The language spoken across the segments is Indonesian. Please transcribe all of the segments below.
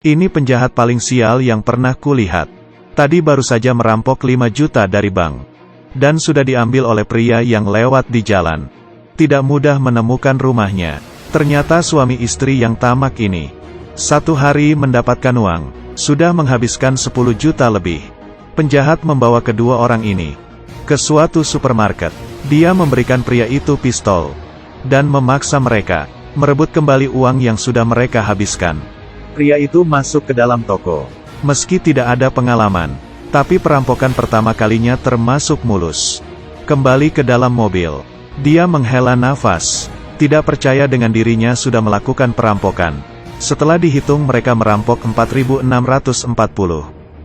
Ini penjahat paling sial yang pernah kulihat. Tadi baru saja merampok 5 juta dari bank. Dan sudah diambil oleh pria yang lewat di jalan. Tidak mudah menemukan rumahnya. Ternyata suami istri yang tamak ini. Satu hari mendapatkan uang, sudah menghabiskan 10 juta lebih. Penjahat membawa kedua orang ini ke suatu supermarket. Dia memberikan pria itu pistol. Dan memaksa mereka merebut kembali uang yang sudah mereka habiskan. Pria itu masuk ke dalam toko. Meski tidak ada pengalaman, tapi perampokan pertama kalinya termasuk mulus. Kembali ke dalam mobil. Dia menghela nafas. Tidak percaya dengan dirinya sudah melakukan perampokan. Setelah dihitung mereka merampok 4.640.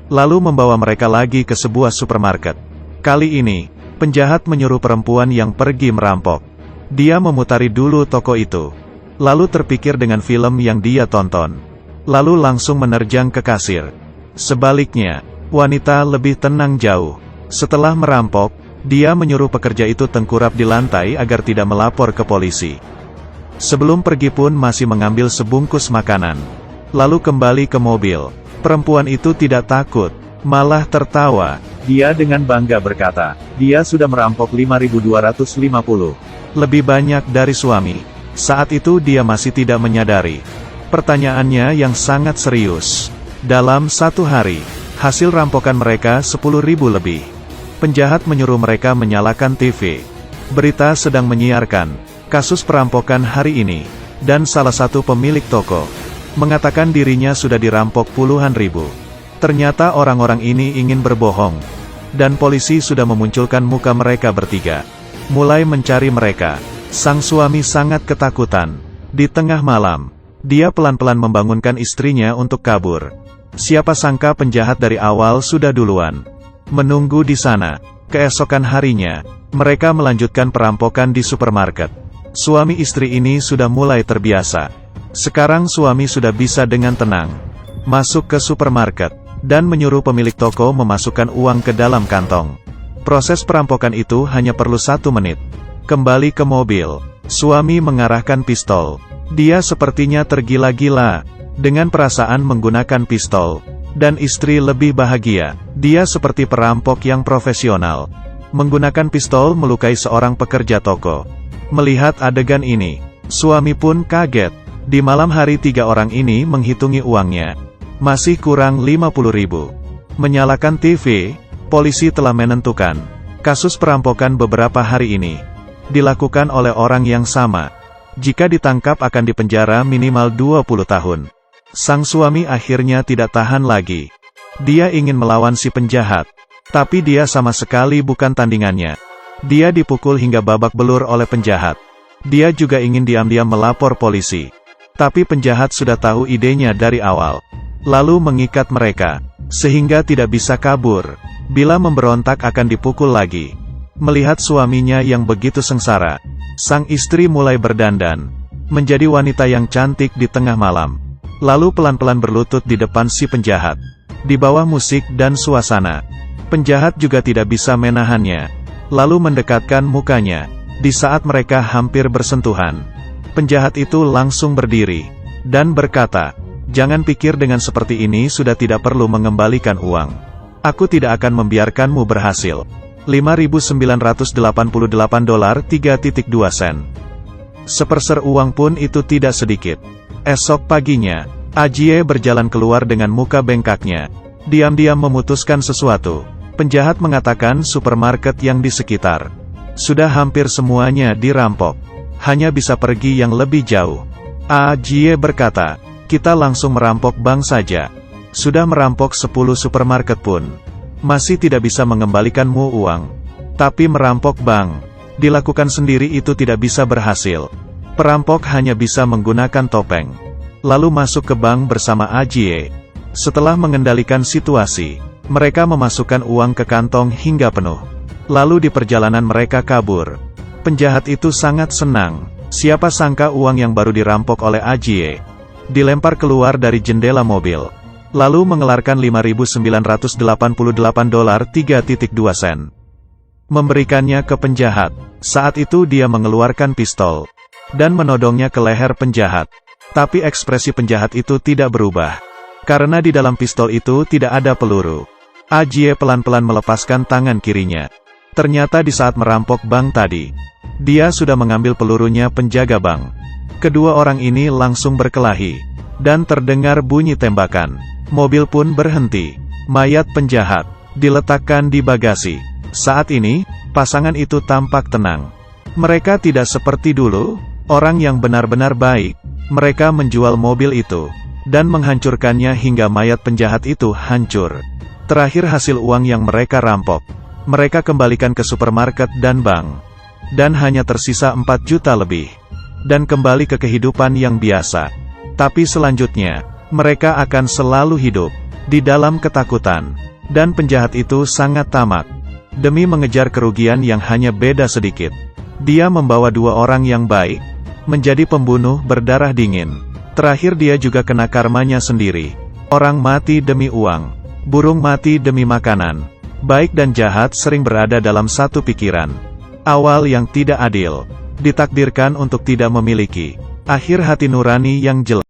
Lalu membawa mereka lagi ke sebuah supermarket. Kali ini, penjahat menyuruh perempuan yang pergi merampok. Dia memutari dulu toko itu. Lalu terpikir dengan film yang dia tonton. Lalu langsung menerjang ke kasir. Sebaliknya, wanita lebih tenang jauh. Setelah merampok, dia menyuruh pekerja itu tengkurap di lantai agar tidak melapor ke polisi. Sebelum pergi pun masih mengambil sebungkus makanan. Lalu kembali ke mobil. Perempuan itu tidak takut, malah tertawa. Dia dengan bangga berkata, dia sudah merampok 5.250. Lebih banyak dari suami. Saat itu dia masih tidak menyadari. Pertanyaannya yang sangat serius. Dalam satu hari, hasil rampokan mereka 10.000 lebih. Penjahat menyuruh mereka menyalakan TV. Berita sedang menyiarkan kasus perampokan hari ini. Dan salah satu pemilik toko mengatakan dirinya sudah dirampok puluhan ribu. Ternyata orang-orang ini ingin berbohong. Dan polisi sudah memunculkan muka mereka bertiga. Mulai mencari mereka. Sang suami sangat ketakutan. Di tengah malam, dia pelan-pelan membangunkan istrinya untuk kabur. Siapa sangka penjahat dari awal sudah duluan menunggu di sana. Keesokan harinya, mereka melanjutkan perampokan di supermarket. Suami istri ini sudah mulai terbiasa. Sekarang suami sudah bisa dengan tenang masuk ke supermarket, dan menyuruh pemilik toko memasukkan uang ke dalam kantong. Proses perampokan itu hanya perlu 1 menit. Kembali ke mobil, suami mengarahkan pistol. Dia sepertinya tergila-gila dengan perasaan menggunakan pistol. Dan istri lebih bahagia. Dia seperti perampok yang profesional. Menggunakan pistol melukai seorang pekerja toko. Melihat adegan ini, suami pun kaget. Di malam hari 3 orang ini menghitungi uangnya. Masih kurang 50.000. Menyalakan TV, polisi telah menentukan. Kasus perampokan beberapa hari ini dilakukan oleh orang yang sama. Jika ditangkap akan dipenjara minimal 20 tahun. Sang suami akhirnya tidak tahan lagi. Dia ingin melawan si penjahat. Tapi dia sama sekali bukan tandingannya. Dia dipukul hingga babak belur oleh penjahat. Dia juga ingin diam-diam melapor polisi. Tapi penjahat sudah tahu idenya dari awal. Lalu mengikat mereka, sehingga tidak bisa kabur. Bila memberontak akan dipukul lagi. Melihat suaminya yang begitu sengsara, sang istri mulai berdandan. Menjadi wanita yang cantik di tengah malam. Lalu pelan-pelan berlutut di depan si penjahat. Di bawah musik dan suasana. Penjahat juga tidak bisa menahannya. Lalu mendekatkan mukanya. Di saat mereka hampir bersentuhan, penjahat itu langsung berdiri, dan berkata, jangan pikir dengan seperti ini sudah tidak perlu mengembalikan uang. Aku tidak akan membiarkanmu berhasil. $5.988.3.2. Seperser uang pun itu tidak sedikit. Esok paginya, Ajie berjalan keluar dengan muka bengkaknya. Diam-diam memutuskan sesuatu. Penjahat mengatakan supermarket yang di sekitar sudah hampir semuanya dirampok. Hanya bisa pergi yang lebih jauh. Ajie berkata, kita langsung merampok bank saja. Sudah merampok 10 supermarket pun masih tidak bisa mengembalikanmu uang. Tapi merampok bank dilakukan sendiri itu tidak bisa berhasil. Perampok hanya bisa menggunakan topeng. Lalu masuk ke bank bersama Ajie. Setelah mengendalikan situasi, mereka memasukkan uang ke kantong hingga penuh. Lalu di perjalanan mereka kabur. Penjahat itu sangat senang. Siapa sangka uang yang baru dirampok oleh Ajie dilempar keluar dari jendela mobil. Lalu mengeluarkan $5.988.3.2. Memberikannya ke penjahat. Saat itu dia mengeluarkan pistol dan menodongnya ke leher penjahat. Tapi ekspresi penjahat itu tidak berubah. Karena di dalam pistol itu tidak ada peluru. Ajie pelan-pelan melepaskan tangan kirinya. Ternyata di saat merampok bank tadi, dia sudah mengambil pelurunya penjaga bank. Kedua orang ini langsung berkelahi, dan terdengar bunyi tembakan. Mobil pun berhenti. Mayat penjahat diletakkan di bagasi. Saat ini, pasangan itu tampak tenang. Mereka tidak seperti dulu, orang yang benar-benar baik. Mereka menjual mobil itu, dan menghancurkannya hingga mayat penjahat itu hancur. Terakhir hasil uang yang mereka rampok, mereka kembalikan ke supermarket dan bank. Dan hanya tersisa 4 juta lebih. Dan kembali ke kehidupan yang biasa. Tapi selanjutnya, mereka akan selalu hidup di dalam ketakutan. Dan penjahat itu sangat tamak. Demi mengejar kerugian yang hanya beda sedikit, dia membawa 2 orang yang baik menjadi pembunuh berdarah dingin. Terakhir dia juga kena karmanya sendiri. Orang mati demi uang, burung mati demi makanan. Baik dan jahat sering berada dalam satu pikiran. Awal yang tidak adil, ditakdirkan untuk tidak memiliki akhir hati nurani yang jelas.